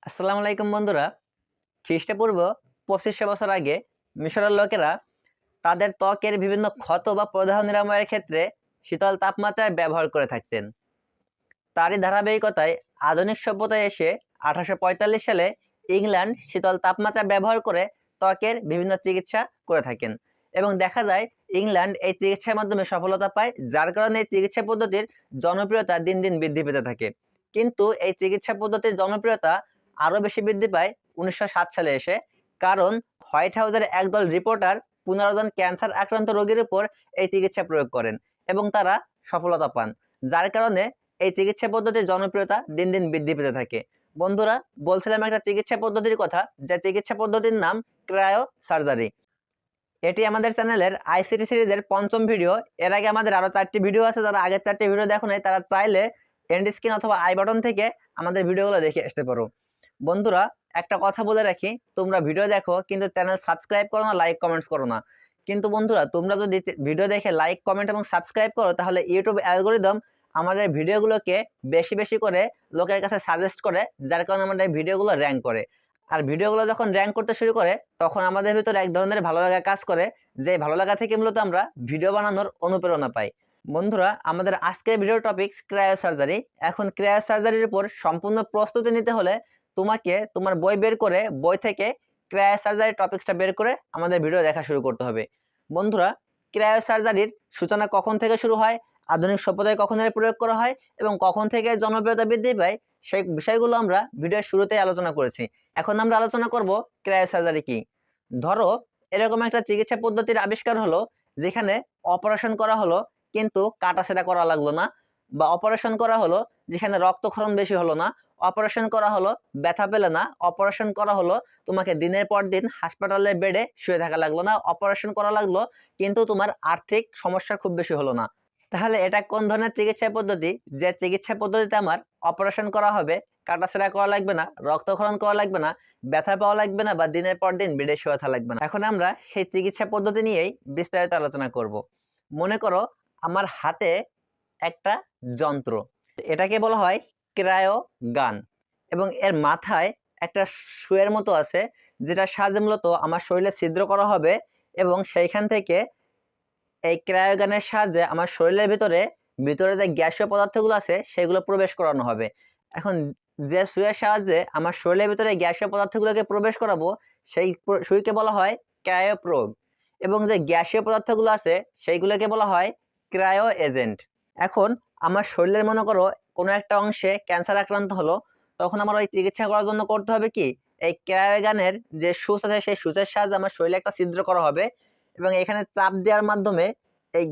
আসসালামু আলাইকুম বন্ধুরা। খ্রিস্টপূর্ব 2500 বছর আগে মিশরের লোকেরা তাদের ত্বকের বিভিন্ন ক্ষত বা প্রদাহ নিরাময়ের ক্ষেত্রে শীতল তাপমাত্রার ব্যবহার করে থাকতেন। তারই ধারাবাহিকতায় আধুনিক সভ্যতায় এসে 1845 সালে ইংল্যান্ড শীতল তাপমাত্রা ব্যবহার করে ত্বকের বিভিন্ন চিকিৎসা করে থাকেন এবং দেখা যায় ইংল্যান্ড এই চিকিৎসার মাধ্যমে সফলতা পায়, যার কারণে এই চিকিৎসা পদ্ধতির জনপ্রিয়তা দিন দিন বৃদ্ধি পেতে থাকে। কিন্তু এই চিকিৎসা পদ্ধতির জনপ্রিয়তা আরো বেশি বৃদ্ধি পায় 1907 সালে এসে, কারণ হোয়াইট হাউসের একদল রিপোর্টার 15 জন ক্যান্সার আক্রান্ত রোগীর উপর এই চিকিৎসা প্রয়োগ করেন এবং তারা সফলতা পান, যার কারণে এই চিকিৎসা পদ্ধতির জনপ্রিয়তা দিন দিন বৃদ্ধি পেতে থাকে। বন্ধুরা, বলছিলাম একটা চিকিৎসা পদ্ধতির কথা, যে চিকিৎসা পদ্ধতির নাম ক্রায়ো সার্জারি। এটি আমাদের চ্যানেলের আইসিটি সিরিজের 5ম ভিডিও। এর আগে আমাদের আরো 4টি ভিডিও আছে, যারা আগের 4টি ভিডিও দেখো নাই তারা চাইলে এন্ড স্ক্রিন অথবা আই বাটন থেকে আমাদের ভিডিওগুলো দেখে আসতে পারো। বন্ধুরা, একটা কথা বলে রাখি, তোমরা ভিডিও দেখো কিন্তু চ্যানেল সাবস্ক্রাইব করো না, লাইক কমেন্টস করো না। কিন্তু বন্ধুরা, তোমরা যদি ভিডিও দেখে লাইক কমেন্ট এবং সাবস্ক্রাইব করো, তাহলে ইউটিউব অ্যালগোরিদম আমাদের ভিডিওগুলোকে বেশি বেশি করে লোকের কাছে সাজেস্ট করে, যার কারণে আমাদের ভিডিওগুলো র্যাঙ্ক করে। আর ভিডিওগুলো যখন র্যাঙ্ক করতে শুরু করে, তখন আমাদের ভিতরে এক ধরনের ভালো লাগা কাজ করে, যে ভালো লাগা থেকে মূলত আমরা ভিডিও বানানোর অনুপ্রেরণা পাই। বন্ধুরা, আমাদের আজকের ভিডিও টপিক ক্রায়ো সার্জারি। এখন ক্রায়ো সার্জারির উপর সম্পূর্ণ প্রস্তুতি নিতে হলে তোমাকে তোমার বই বের করে, বই থেকে ক্রায়ো সার্জারি টপিকসটা বের করে আমাদের ভিডিও দেখা শুরু করতে হবে। বন্ধুরা, ক্রায়ো সার্জারির সূচনা কখন থেকে শুরু হয়, আধুনিক সভ্যতায় কখন এর প্রয়োগ করা হয় এবং কখন থেকে জনপ্রিয়তা বৃদ্ধি পায়, সেই বিষয়গুলো আমরা ভিডিওর শুরুতেই আলোচনা করেছি। এখন আমরা আলোচনা করব ক্রায়ো সার্জারি কি। ধরো, এরকম একটা চিকিৎসা পদ্ধতির আবিষ্কার হলো যেখানে অপারেশন করা হলো কিন্তু কাটাছেঁড়া করা লাগলো না, বা অপারেশন করা হলো যেখানে রক্তক্ষরণ বেশি হলো না, অপারেশন করা হলো ব্যথা পেলে না, অপারেশন করা হলো তোমাকে দিনের পর দিন হাসপাতালের বেডে শুয়ে থাকা লাগলো না, অপারেশন করা লাগলো কিন্তু তোমার আর্থিক সমস্যা খুব বেশি হলো না। তাহলে এটা কোন ধরনের চিকিৎসা পদ্ধতি, যে চিকিৎসা পদ্ধতিতে আমার অপারেশন করা হবে, কাটাছেঁড়া করা লাগবে না, রক্তক্ষরণ করা লাগবে না, ব্যথা পাওয়া লাগবে না, বা দিনের পর দিন বেডে শুয়ে থাকা লাগবে না। এখন আমরা সেই চিকিৎসা পদ্ধতি নিয়েই বিস্তারিত আলোচনা করব। মনে করো আমার হাতে একটা যন্ত্র, এটাকে বলা হয় ক্রায়ো গান, এবং এর মাথায় একটা সুয়ের মতো আছে, যেটা সাহায্যে মূলত আমার শরীরে ছিদ্র করা হবে এবং সেইখান থেকে এই ক্রায়োগানের সাহায্যে আমার শরীরের ভিতরে ভিতরে যে গ্যাসীয় পদার্থগুলো আছে সেগুলো প্রবেশ করানো হবে। এখন যে সুইয়ের সাহায্যে আমার শরীরের ভিতরে গ্যাসীয় পদার্থগুলোকে প্রবেশ করাবো, সেই সুইকে বলা হয় ক্রায়োপ্রোব, এবং যে গ্যাসীয় পদার্থগুলো আছে সেইগুলোকে বলা হয় ক্রায়ো এজেন্ট। এখন আমার শরীরের মনে করো কোনো একটা অংশে ক্যান্সার আক্রান্ত হলো, তখন আমার ওই চিকিৎসা করার জন্য করতে হবে কি, এই ক্রায়োগানের যে সুচ আছে সেই সুচের সাহায্যে আমার শরীরে একটা ছিদ্র করা হবে এবং এখানে চাপ দেওয়ার মাধ্যমে এই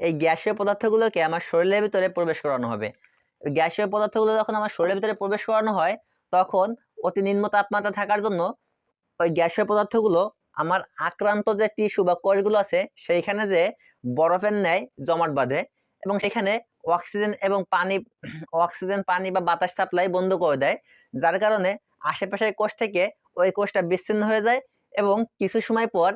এই গ্যাসীয় পদার্থগুলোকে আমার শরীরের ভিতরে প্রবেশ করানো হবে। গ্যাসীয় পদার্থগুলো যখন আমার শরীরের ভিতরে প্রবেশ করানো হয়, তখন অতি নিম্ন তাপমাত্রা থাকার জন্য ওই গ্যাসীয় পদার্থগুলো আমার আক্রান্ত যে টিস্যু বা কোষগুলো আছে সেইখানে যে বরফের ন্যায় জমাট বাঁধে এবং সেখানে অক্সিজেন পানি বা বাতাস সাপ্লাই বন্ধ করে দেয়, যার কারণে আশেপাশের কোষ থেকে ওই কোষটা বিচ্ছিন্ন হয়ে যায় এবং কিছু সময় পর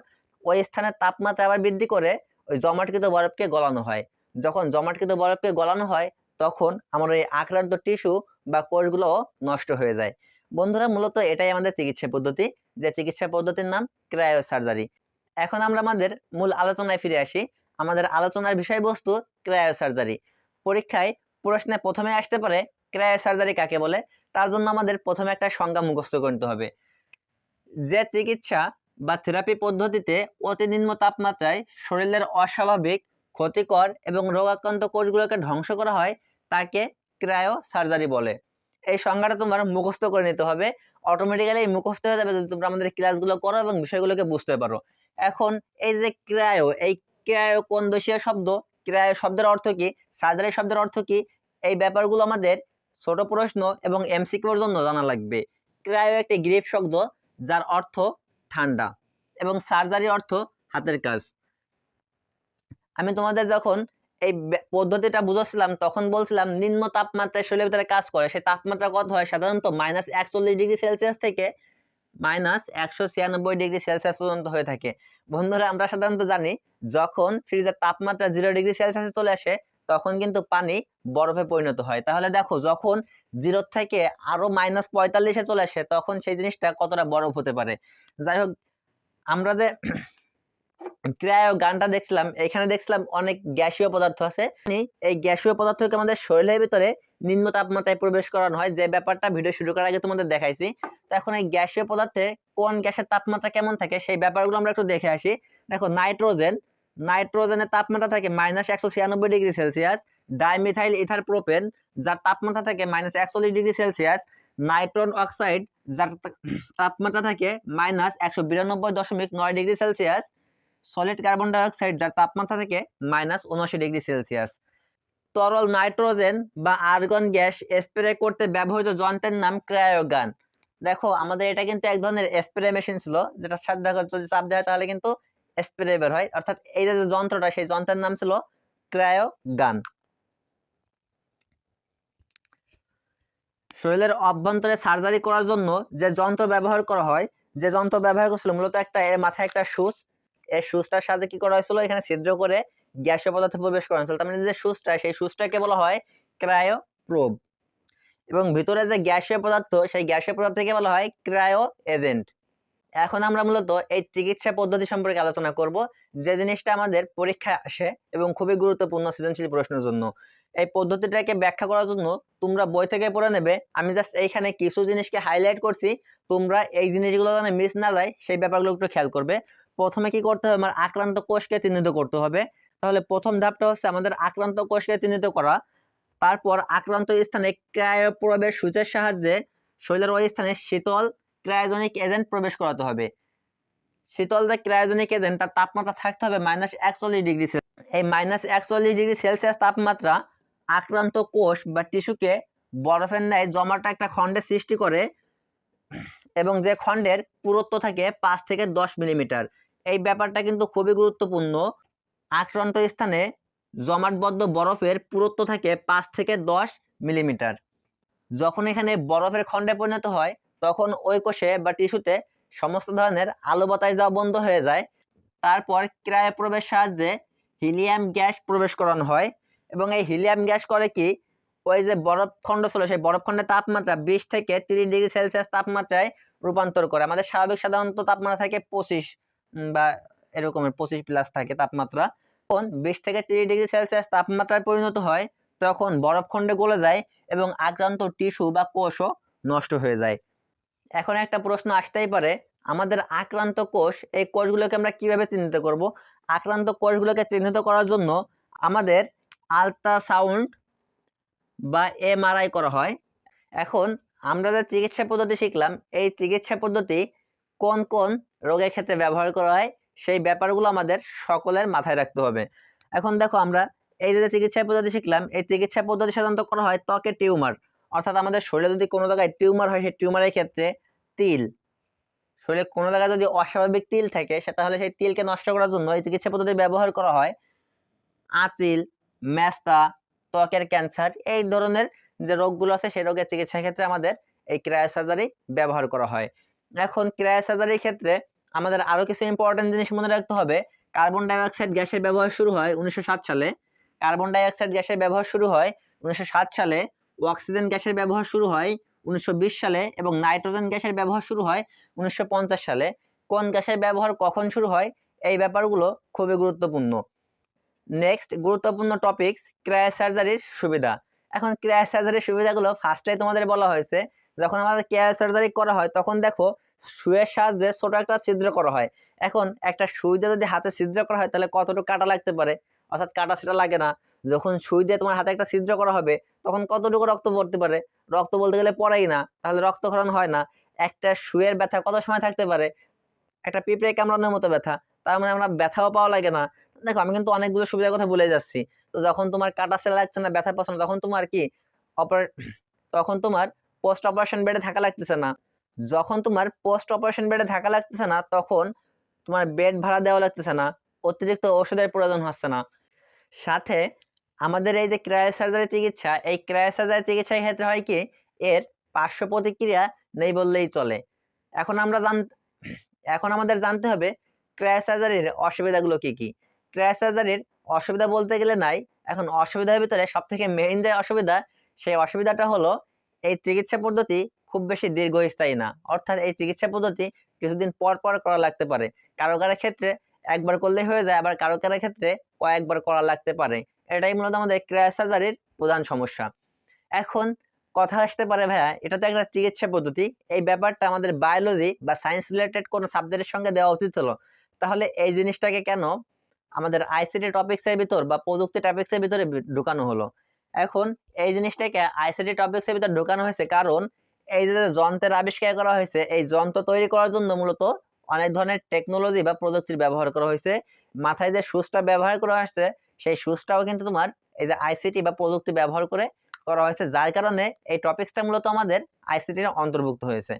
ওই স্থানের তাপমাত্রা আবার বৃদ্ধি করে ওই জমাটকৃত বরফকে গলানো হয়। যখন জমাটকৃত বরফকে গলানো হয়, তখন আমার ওই আক্রান্ত টিস্যু বা কোষগুলো নষ্ট হয়ে যায়। বন্ধুরা, মূলত এটাই আমাদের চিকিৎসা পদ্ধতি, যে চিকিৎসা পদ্ধতির নাম ক্রায়ো সার্জারি। এখন আমরা আমাদের মূল আলোচনায় ফিরে আসি। আমাদের আলোচনার বিষয়বস্তু ক্রায়ো সার্জারি। পরীক্ষায় প্রশ্নে প্রথমে আসতে পারে ক্রায়ো সার্জারি কাকে বলে। তার জন্য আমাদের প্রথমে একটা সংজ্ঞা মুখস্থ করতে হবে। যে চিকিৎসা বা থেরাপি পদ্ধতিতে অতি নিম্ন তাপমাত্রায় শরীরের অস্বাভাবিক, ক্ষতিকর এবং রোগাক্রান্ত কোষগুলোকে ধ্বংস করা হয়, তাকে ক্রায়ো সার্জারি বলে। এই সংজ্ঞাটা তোমার মুখস্থ করে নিতে হবে, অটোমেটিক্যালি মুখস্থ হয়ে যাবে যদি তোমরা আমাদের ক্লাসগুলো করো এবং বিষয়গুলোকে বুঝতে পারো। এখন এই যে ক্রায়ো, এই ক্রায়ো কোন দেশীয় শব্দ, ক্রায়ো শব্দের অর্থ কি, সার্জারি শব্দের অর্থ কি, এই ব্যাপারগুলো আমাদের ছোট প্রশ্ন এবং এমসিকিউর জন্য জানা লাগবে। ক্রায়ো একটি গ্রিক শব্দ যার অর্থ ঠান্ডা এবং সার্জারি অর্থ হাতের কাজ। আমি তোমাদের যখন এই পদ্ধতিটা বুঝাচ্ছিলাম তখন বলছিলাম নিম্ন তাপমাত্রায় শরীরের ভিতরে কাজ করে, সেই তাপমাত্রা কত হয়, সাধারণত -41 ডিগ্রি সেলসিয়াস থেকে -196°C পর্যন্ত হয়ে থাকে। বন্ধুরা, আমরা সাধারণত জানি যখন ফ্রিজের তাপমাত্রা 0°C চলে আসে তখন কিন্তু পানি বরফে পরিণত হয়। তাহলে দেখো, যখন 0 থেকে আরো -45 চলে আসে তখন সেই জিনিসটা কতটা বরফ হতে পারে। যাই হোক, আমরা যে ক্রায়ো গানটা দেখছিলাম, এখানে দেখছিলাম অনেক গ্যাসীয় পদার্থ আছে। এই গ্যাসীয় পদার্থকে আমাদের শরীরের ভিতরে নিম্ন তাপমাত্রায় প্রবেশ করানো হয়, যে ব্যাপারটা ভিডিও শুরু করার আগে তোমাদের দেখাইছি। তো এখন এই গ্যাসীয় পদার্থে কোন গ্যাসের তাপমাত্রা কেমন থাকে সেই ব্যাপারগুলো আমরা একটু দেখে আসি। দেখো, নাইট্রোজেনের তাপমাত্রা থাকে -196°C, ডাইমিথাইল ইথার প্রোপেন যার তাপমাত্রা থাকে -41°C, নাইট্রন অক্সাইড যার তাপমাত্রা থাকে -192.9°C, solid carbon die oxide যার তাপমাত্রা থেকে -79°C। তরল নাইট্রোজেন বা আর্গন গ্যাস স্প্রে করতে ব্যবহৃত যন্ত্রের নাম ক্রায়োগান। দেখো, আমাদের এটা কিন্তু এক ধরনের স্প্রে মেশিন ছিল, যেটা সাথে যদি চাপ দেয় তাহলে কিন্তু স্প্রে বের হয়। অর্থাৎ এই যে যন্ত্রটা, সেই যন্ত্রের নাম ছিল ক্রায়োগান। শরীরের অভ্যন্তরে সার্জারি করার জন্য যে যন্ত্র ব্যবহার করা হয়, যে যন্ত্র ব্যবহার করছিল মূলত এর মাথায় একটা সুচ, এই সুচটার সাহায্যে কি করা হয়েছিল, এখানে ছিদ্র করে গ্যাসীয় পদার্থ প্রবেশ করা হয়েছিল। তার মানে যে সুচটা, সেই সুচটাকে বলা হয় ক্রায়ো প্রোব, এবং ভিতরে যে গ্যাসীয় পদার্থ, সেই গ্যাসীয় পদার্থকে বলা হয় ক্রায়ো এজেন্ট। এখন আমরা মূলত এই চিকিৎসা পদ্ধতি সম্পর্কে আলোচনা করব, যে জিনিসটা আমাদের পরীক্ষায় আসে এবং খুবই গুরুত্বপূর্ণ সৃজনশীল প্রশ্নের জন্য। এই পদ্ধতিটাকে ব্যাখ্যা করার জন্য তোমরা বই থেকে পড়ে নেবে। আমি জাস্ট এইখানে কিছু জিনিসকে হাইলাইট করছি, তোমরা এই জিনিসগুলো যেন মিস না যায় সেই ব্যাপারগুলো একটু খেয়াল করবে। প্রথমে কি করতে হবে, আমার আক্রান্ত কোষকে চিহ্নিত করতে হবে। তাহলে প্রথম ধাপটা হচ্ছে আমাদের আক্রান্ত কোষকে চিহ্নিত করা। তারপর আক্রান্ত স্থানে ক্রায়োপ্রবের সূচের সাহায্যে শরীরের ওই স্থানে শীতল ক্রায়োজেনিক এজেন্ট প্রবেশ করাতে হবে। শীতল যে ক্রায়োজেনিক এজেন্ট, তার তাপমাত্রা থাকতে হবে -41°C। এই -41°C তাপমাত্রা আক্রান্ত কোষ বা টিস্যুকে বরফের ন্যায় জমাটা একটা খণ্ডের সৃষ্টি করে, এবং যে খণ্ডের পুরুত্ব থাকে 5 থেকে 10 মিলিমিটার। এই ব্যাপারটা কিন্তু খুবই গুরুত্বপূর্ণ। আক্রান্ত স্থানে জমাটবদ্ধ বরফের পুরুত্ব থাকে 5 থেকে 10 মিলিমিটার। যখন এখানে বরফের খণ্ডে পরিণত হয় তখন ওই কোষে বা টিস্যুতে সমস্ত ধরনের আলো বাতাস যাওয়া বন্ধ হয়ে যায়। তারপর ক্রায়োপ্রবের সাহায্যে হিলিয়াম গ্যাস প্রবেশ করানো হয়, এবং এই হিলিয়াম গ্যাস করে কি, ওই যে বরফখণ্ড ছিল সেই বরফখণ্ডের তাপমাত্রা 20 থেকে 30°C তাপমাত্রায় রূপান্তর করে। আমাদের স্বাভাবিক সাধারণত তাপমাত্রা থাকে 25 বা এরকমের 25+ থাকে তাপমাত্রা। যখন 20 থেকে 30°C তাপমাত্রায় পরিণত হয় তখন বরফখণ্ডে গলে যায় এবং আক্রান্ত টিস্যু বা কোষও নষ্ট হয়ে যায়। এখন একটা প্রশ্ন আসতেই পারে, আমাদের আক্রান্ত কোষ, এই কোষগুলোকে আমরা কিভাবে চিহ্নিত করব? আক্রান্ত কোষগুলোকে চিহ্নিত করার জন্য আমাদের আল্ট্রাসাউন্ড বা এমআরআই করা হয়। এখন আমরা যে চিকিৎসা পদ্ধতি শিখলাম, এই চিকিৎসা পদ্ধতি কোন কোন রোগের ক্ষেত্রে ব্যবহার করা হয় সেই ব্যাপারগুলো আমাদের সকলের মাথায় রাখতে হবে। এখন দেখো, আমরা এই যে চিকিৎসা পদ্ধতি শিখলাম, এই চিকিৎসা পদ্ধতি সাধারণত করা হয় ত্বকের টিউমার, অর্থাৎ আমাদের শরীরে যদি কোনো জায়গায় টিউমার হয়, সেই টিউমারের ক্ষেত্রে তিল, শরীরে কোনো জায়গায় যদি অস্বাভাবিক তিল থাকে তাহলে সেই তিলকে নষ্ট করার জন্য এই চিকিৎসা পদ্ধতি ব্যবহার করা হয়। আঁচিল, মেস্তা, ত্বকের ক্যান্সার, এই ধরনের যে রোগগুলো আছে সেই রোগের চিকিৎসার ক্ষেত্রে আমাদের এই ক্রায়োসার্জারি ব্যবহার করা হয়। এখন ক্রায়োসার্জারির ক্ষেত্রে আমাদের আরো কিছু ইম্পর্টেন্ট জিনিস মনে রাখতে হবে। কার্বন ডাই অক্সাইড গ্যাসের ব্যবহার শুরু হয় 1907 সালে। কার্বন ডাই অক্সাইড গ্যাসের ব্যবহার শুরু হয় 1907 সালে। অক্সিজেন গ্যাসের ব্যবহার শুরু হয় 1920 সালে, এবং নাইট্রোজেন গ্যাসের ব্যবহার শুরু হয় 1950 সালে। কোন গ্যাসের ব্যবহার কখন শুরু হয় এই ব্যাপারগুলো খুবই গুরুত্বপূর্ণ। নেক্সট গুরুত্বপূর্ণ টপিকস, ক্রায়োসার্জারির সুবিধা। এখন ক্রায়োসার্জারির সুবিধাগুলো ফার্স্টেই তোমাদের বলা হয়েছে। যখন আমাদের ক্রায়োসার্জারি করা হয় তখন দেখো, সুইয়ের সাহায্যে ছোট একটা ছিদ্র করা হয়। এখন একটা সুই দিয়ে যদি হাতে ছিদ্র করা হয় তাহলে কতটুকু কাটা লাগতে পারে, অর্থাৎ কাটা সেটা লাগে না। যখন সুই দিয়ে তোমার হাতে একটা ছিদ্র করা হবে তখন কতটুকু রক্ত পড়তে পারে, রক্ত বলতে গেলে পড়েই না, তাহলে রক্তক্ষরণ হয় না। একটা সুইয়ের ব্যথা কত সময় থাকতে পারে, একটা পিঁপড়ে কামড়ানোর মতো ব্যথা, তার মানে আমরা ব্যথাও পাওয়া লাগে না। দেখো, আমি কিন্তু অনেকগুলো সুবিধার কথা বলে যাচ্ছি। তো যখন তোমার কাটা সেলা লাগছে না, ব্যথা পাচ্ছে না, তখন তোমার কি তখন তোমার পোস্ট অপারেশন বেডে থাকা লাগতেছে না। যখন তোমার পোস্ট অপারেশন বেডে থাকা লাগতেছে না তখন তোমার বেড ভাড়া দেওয়া লাগতেছে না, অতিরিক্ত ওষুধের প্রয়োজন হচ্ছে না। সাথে আমাদের এই যে ক্রায়োসার্জারি চিকিৎসা, এই ক্রায়োসার্জারি চিকিৎসার ক্ষেত্রে হয় কি, এর পার্শ্ব প্রতিক্রিয়া নেই বললেই চলে। এখন আমাদের জানতে হবে ক্রায়োসার্জারির অসুবিধাগুলো কি কি। ক্রায়োসার্জারির অসুবিধা বলতে গেলে নাই, এখন অসুবিধার ভিতরে সব থেকে মেইন যে অসুবিধা, সেই অসুবিধাটা হলো এই চিকিৎসা পদ্ধতি খুব বেশি দীর্ঘস্থায়ী না। অর্থাৎ এই চিকিৎসা পদ্ধতি কিছুদিন পর পর করা লাগতে পারে। কারো কারো ক্ষেত্রে একবার করলেই হয়ে যায়, আবার কারো কারো ক্ষেত্রে কয়েকবার করা লাগতে পারে। এটাই মূলত আমাদের ক্রায়োসার্জারির প্রধান সমস্যা। এখন কথা আসতে পারে, ভাইয়া এটা তো একটা চিকিৎসা পদ্ধতি, এই ব্যাপারটা আমাদের বায়োলজি বা সায়েন্স রিলেটেড কোনো সাবজেক্টের সঙ্গে দেওয়া উচিত ছিল, তাহলে এই জিনিসটাকে কেন আমাদের আইসিটি টপিক্সের ভিতর বা প্রযুক্তি টপিক্সের ভিতরে ঢুকানো হলো? এখন এই জিনিসটাকে আইসিটি টপিক্সের ভিতর ঢুকানো হয়েছে কারণ এই যে যন্ত্রের আবিষ্কার করা হয়েছে, এই যন্ত্র তৈরি করার জন্য মূলত অনেক ধরনের টেকনোলজি বা প্রযুক্তির ব্যবহার করা হয়েছে। মাথায় যে সুচটা ব্যবহার করা হয়েছে, সেই সুচটাও কিন্তু তোমার এই যে আইসিটি বা প্রযুক্তি ব্যবহার করে করা হয়েছে, যার কারণে এই টপিক্সটা মূলত আমাদের আইসিটির অন্তর্ভুক্ত হয়েছে।